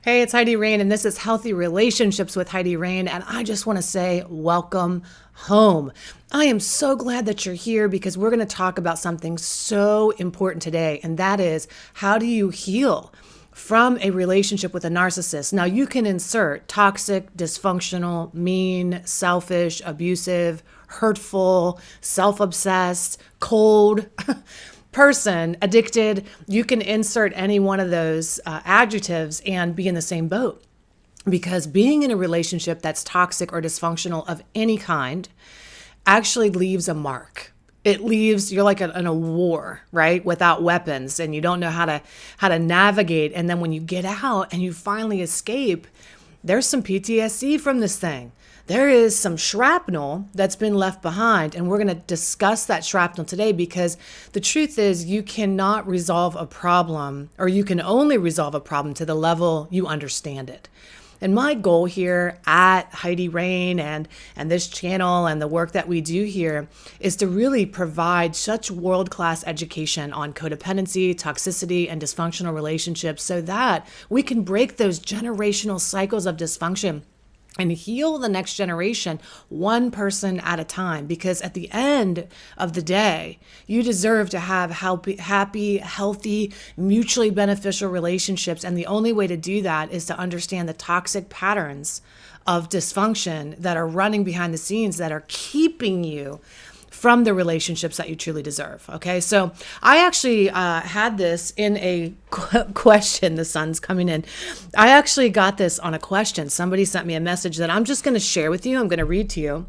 Hey, it's Heidi Rain, and this is Healthy Relationships with Heidi Rain. And I just want to say, welcome home. I am so glad that you're here because we're going to talk about something so important today, and that is how do you heal from a relationship with a narcissist? Now, you can insert toxic, dysfunctional, mean, selfish, abusive, hurtful, self-obsessed, cold. Person, addicted. You can insert any one of those adjectives and be in the same boat, because being in a relationship that's toxic or dysfunctional of any kind actually leaves a mark. It leaves, you're like in a war, right? Without weapons, and you don't know how to navigate. And then when you get out and you finally escape, there's some PTSD from this thing. There is some shrapnel that's been left behind, and we're going to discuss that shrapnel today, because the truth is you cannot resolve a problem, or you can only resolve a problem to the level you understand it. And my goal here at Heidi Rain and this channel and the work that we do here is to really provide such world-class education on codependency, toxicity, and dysfunctional relationships so that we can break those generational cycles of dysfunction and heal the next generation one person at a time. Because at the end of the day, you deserve to have happy, healthy, mutually beneficial relationships. And the only way to do that is to understand the toxic patterns of dysfunction that are running behind the scenes that are keeping you from the relationships that you truly deserve. Okay, so I actually had this in a question. The sun's coming in. I actually got this on a question. Somebody sent me a message that I'm just going to share with you. I'm going to read to you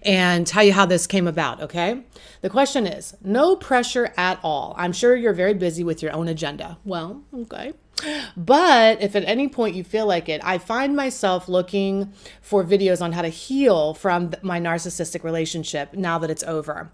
and tell you how this came about, okay? The question is, no pressure at all. I'm sure you're very busy with your own agenda. Well, okay. But if at any point you feel like it, I find myself looking for videos on how to heal from my narcissistic relationship now that it's over.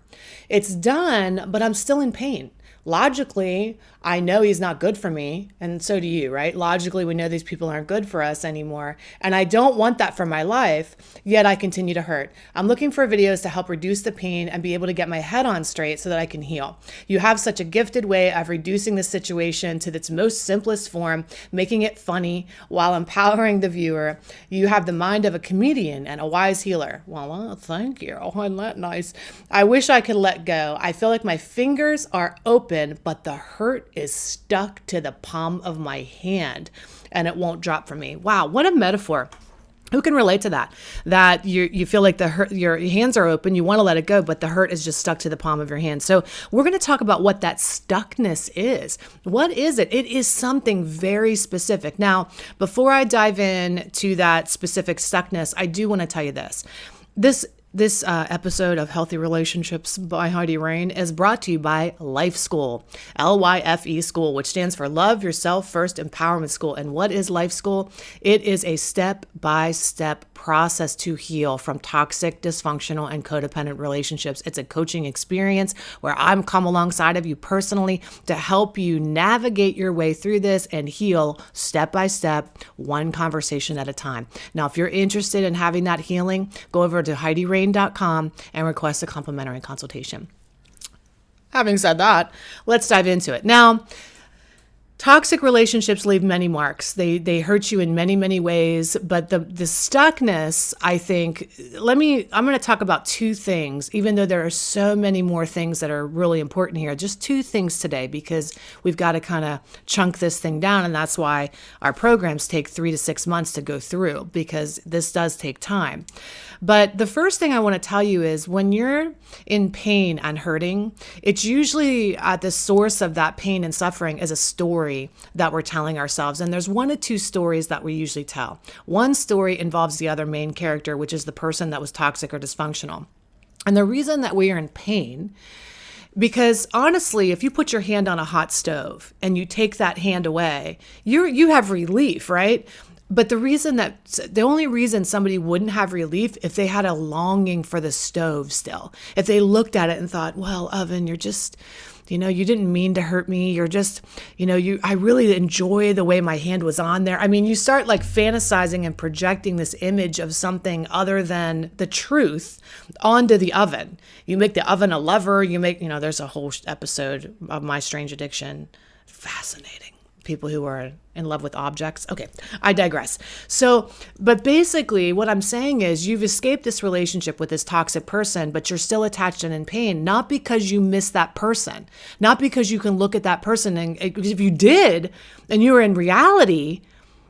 It's done, but I'm still in pain. Logically, I know he's not good for me, and so do you, right? Logically, we know these people aren't good for us anymore, and I don't want that for my life, yet I continue to hurt. I'm looking for videos to help reduce the pain and be able to get my head on straight so that I can heal. You have such a gifted way of reducing the situation to its most simplest form, making it funny while empowering the viewer. You have the mind of a comedian and a wise healer. Well, thank you. Oh, isn't that nice? I wish I could let go. I feel like my fingers are open, but the hurt is stuck to the palm of my hand and it won't drop from me. Wow, what a metaphor. Who can relate to that? That you feel like the hurt, your hands are open, you want to let it go, but the hurt is just stuck to the palm of your hand. So we're going to talk about what that stuckness is. What is it? It is something very specific. Now, before I dive in to that specific stuckness, I do want to tell you this. This episode of Healthy Relationships by Heidi Rain is brought to you by Life School, LYFE School, which stands for Love Yourself First Empowerment School. And what is Life School? It is a step-by-step process to heal from toxic, dysfunctional, and codependent relationships. It's a coaching experience where I'm come alongside of you personally to help you navigate your way through this and heal step-by-step, one conversation at a time. Now, if you're interested in having that healing, go over to HeidiRain.com and request a complimentary consultation. Having said that, let's dive into it. Now, toxic relationships leave many marks. They hurt you in many, many ways, but the stuckness, I think, I'm going to talk about two things, even though there are so many more things that are really important here. Just two things today, because we've got to kind of chunk this thing down, and that's why our programs take 3 to 6 months to go through, because this does take time. But the first thing I want to tell you is when you're in pain and hurting, it's usually at the source of that pain and suffering is a story that we're telling ourselves. And there's 1 to 2 stories that we usually tell. One story involves the other main character, which is the person that was toxic or dysfunctional. And the reason that we are in pain, because honestly, if you put your hand on a hot stove and you take that hand away, you have relief, right? But the only reason somebody wouldn't have relief if they had a longing for the stove still. If they looked at it and thought, well, oven, you're just, you didn't mean to hurt me. You're just, I really enjoy the way my hand was on there. I mean, you start like fantasizing and projecting this image of something other than the truth onto the oven. You make the oven a lover. There's a whole episode of My Strange Addiction. Fascinating. people who are in love with objects. Okay, I digress. So, but basically what I'm saying is you've escaped this relationship with this toxic person, but you're still attached and in pain, not because you miss that person, not because you can look at that person and because if you did and you were in reality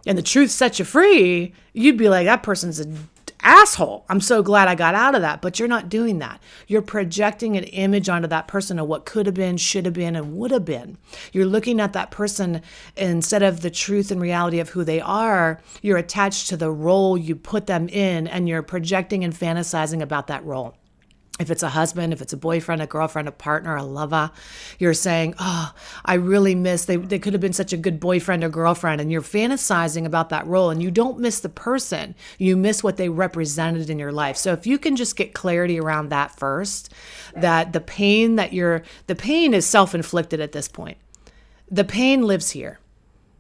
and the truth set you free, you'd be like, that person's an asshole. I'm so glad I got out of that. But you're not doing that. You're projecting an image onto that person of what could have been, should have been, and would have been. You're looking at that person instead of the truth and reality of who they are. You're attached to the role you put them in, and you're projecting and fantasizing about that role. If it's a husband, if it's a boyfriend, a girlfriend, a partner, a lover, you're saying, oh, I really miss, they could have been such a good boyfriend or girlfriend. And you're fantasizing about that role, and you don't miss the person. You miss what they represented in your life. So if you can just get clarity around that first, that the pain is self-inflicted at this point. The pain lives here.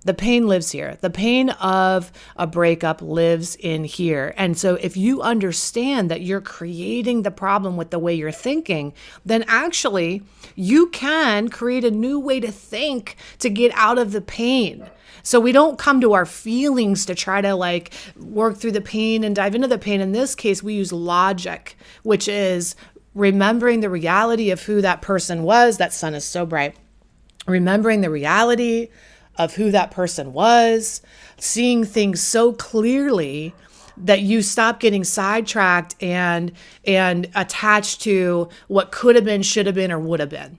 The pain lives here. The pain of a breakup lives in here. And so if you understand that you're creating the problem with the way you're thinking, then actually you can create a new way to think to get out of the pain. So we don't come to our feelings to try to like work through the pain and dive into the pain. In this case, we use logic, which is remembering the reality of who that person was. That sun is so bright. Remembering the reality of who that person was, seeing things so clearly that you stop getting sidetracked and attached to what could have been, should have been, or would have been.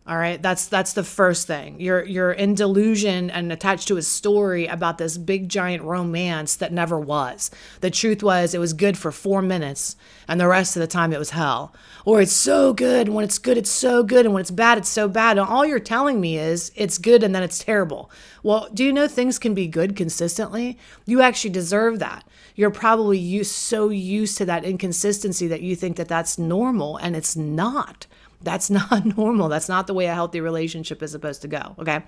All right, that's the first thing. You're in delusion and attached to a story about this big giant romance that never was. The truth was it was good for 4 minutes and the rest of the time it was hell. Or it's so good, and when it's good, it's so good, and when it's bad, it's so bad. And all you're telling me is it's good and then it's terrible. Well, do you know things can be good consistently? You actually deserve that. You're probably so used to that inconsistency that you think that that's normal, and it's not. That's not normal. That's not the way a healthy relationship is supposed to go, okay?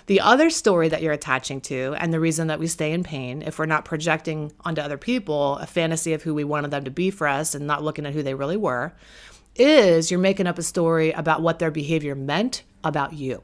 The other story that you're attaching to, and the reason that we stay in pain, if we're not projecting onto other people a fantasy of who we wanted them to be for us and not looking at who they really were, is you're making up a story about what their behavior meant about you.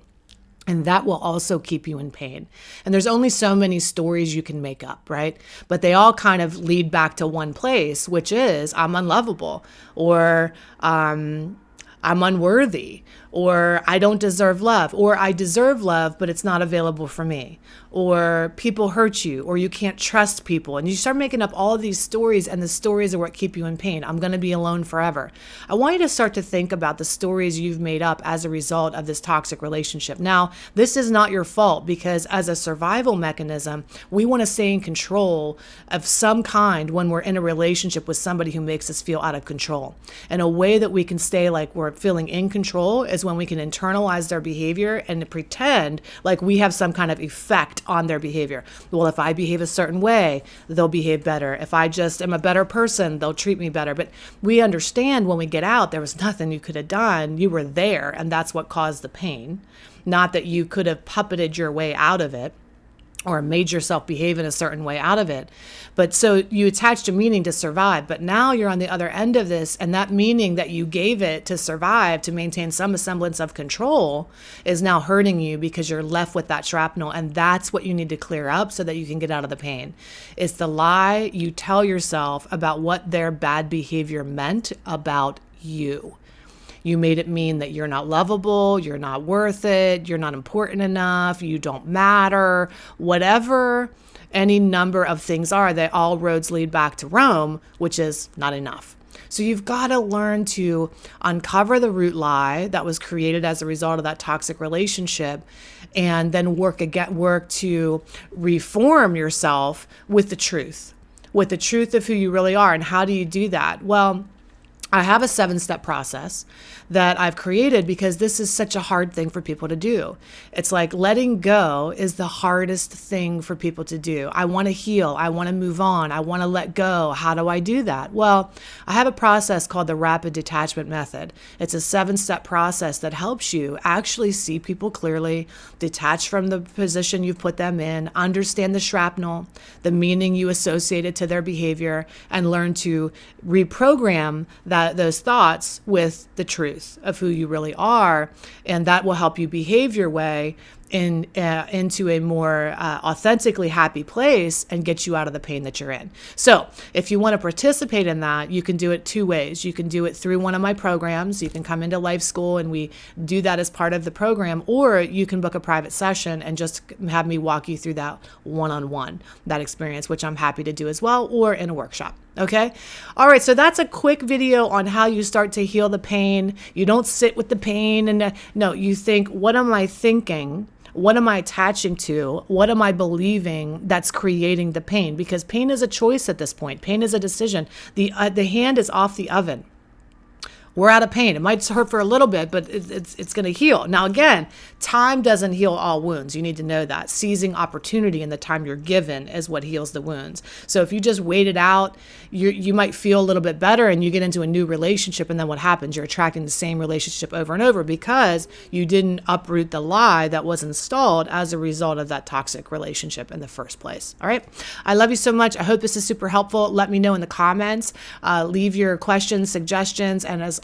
And that will also keep you in pain. And there's only so many stories you can make up, right? But they all kind of lead back to one place, which is I'm unlovable, or I'm unworthy, or I don't deserve love, or I deserve love, but it's not available for me, or people hurt you, or you can't trust people. And you start making up all of these stories, and the stories are what keep you in pain. I'm going to be alone forever. I want you to start to think about the stories you've made up as a result of this toxic relationship. Now, this is not your fault, because as a survival mechanism, we want to stay in control of some kind when we're in a relationship with somebody who makes us feel out of control. And a way that we can stay like we're feeling in control is when we can internalize their behavior and pretend like we have some kind of effect on their behavior. Well, if I behave a certain way, they'll behave better. If I just am a better person, they'll treat me better. But we understand when we get out, there was nothing you could have done. You were there, and that's what caused the pain. Not that you could have puppeted your way out of it or made yourself behave in a certain way out of it. But so you attached a meaning to survive, but now you're on the other end of this, and that meaning that you gave it to survive, to maintain some semblance of control, is now hurting you because you're left with that shrapnel, and that's what you need to clear up so that you can get out of the pain. It's the lie you tell yourself about what their bad behavior meant about you. You made it mean that you're not lovable, you're not worth it, you're not important enough, you don't matter, whatever any number of things are, that all roads lead back to Rome, which is not enough. So you've got to learn to uncover the root lie that was created as a result of that toxic relationship, and then work to reform yourself with the truth of who you really are. And how do you do that? Well, I have a 7-step process that I've created because this is such a hard thing for people to do. It's like letting go is the hardest thing for people to do. I want to heal. I want to move on. I want to let go. How do I do that? Well, I have a process called the Rapid Detachment Method. It's a 7-step process that helps you actually see people clearly, detach from the position you've put them in, understand the shrapnel, the meaning you associated to their behavior, and learn to reprogram those thoughts with the truth of who you really are. And that will help you behave your way into a more authentically happy place and get you out of the pain that you're in. So if you want to participate in that, you can do it two ways. You can do it through one of my programs. You can come into Life School and we do that as part of the program, or you can book a private session and just have me walk you through that one-on-one, that experience, which I'm happy to do as well, or in a workshop. Okay. All right. So that's a quick video on how you start to heal the pain. You don't sit with the pain and no, you think, what am I thinking? What am I attaching to? What am I believing that's creating the pain? Because pain is a choice at this point. Pain is a decision. The hand is off the oven. We're out of pain. It might hurt for a little bit, but it's going to heal. Now, again, time doesn't heal all wounds. You need to know that. Seizing opportunity in the time you're given is what heals the wounds. So if you just wait it out, you might feel a little bit better and you get into a new relationship. And then what happens? You're attracting the same relationship over and over because you didn't uproot the lie that was installed as a result of that toxic relationship in the first place. All right. I love you so much. I hope this is super helpful. Let me know in the comments. Leave your questions, suggestions, and as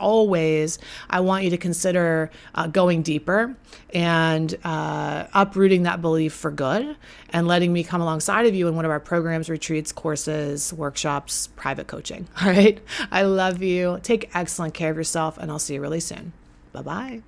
always, I want you to consider going deeper and uprooting that belief for good and letting me come alongside of you in one of our programs, retreats, courses, workshops, private coaching. All right. I love you. Take excellent care of yourself, and I'll see you really soon. Bye-bye.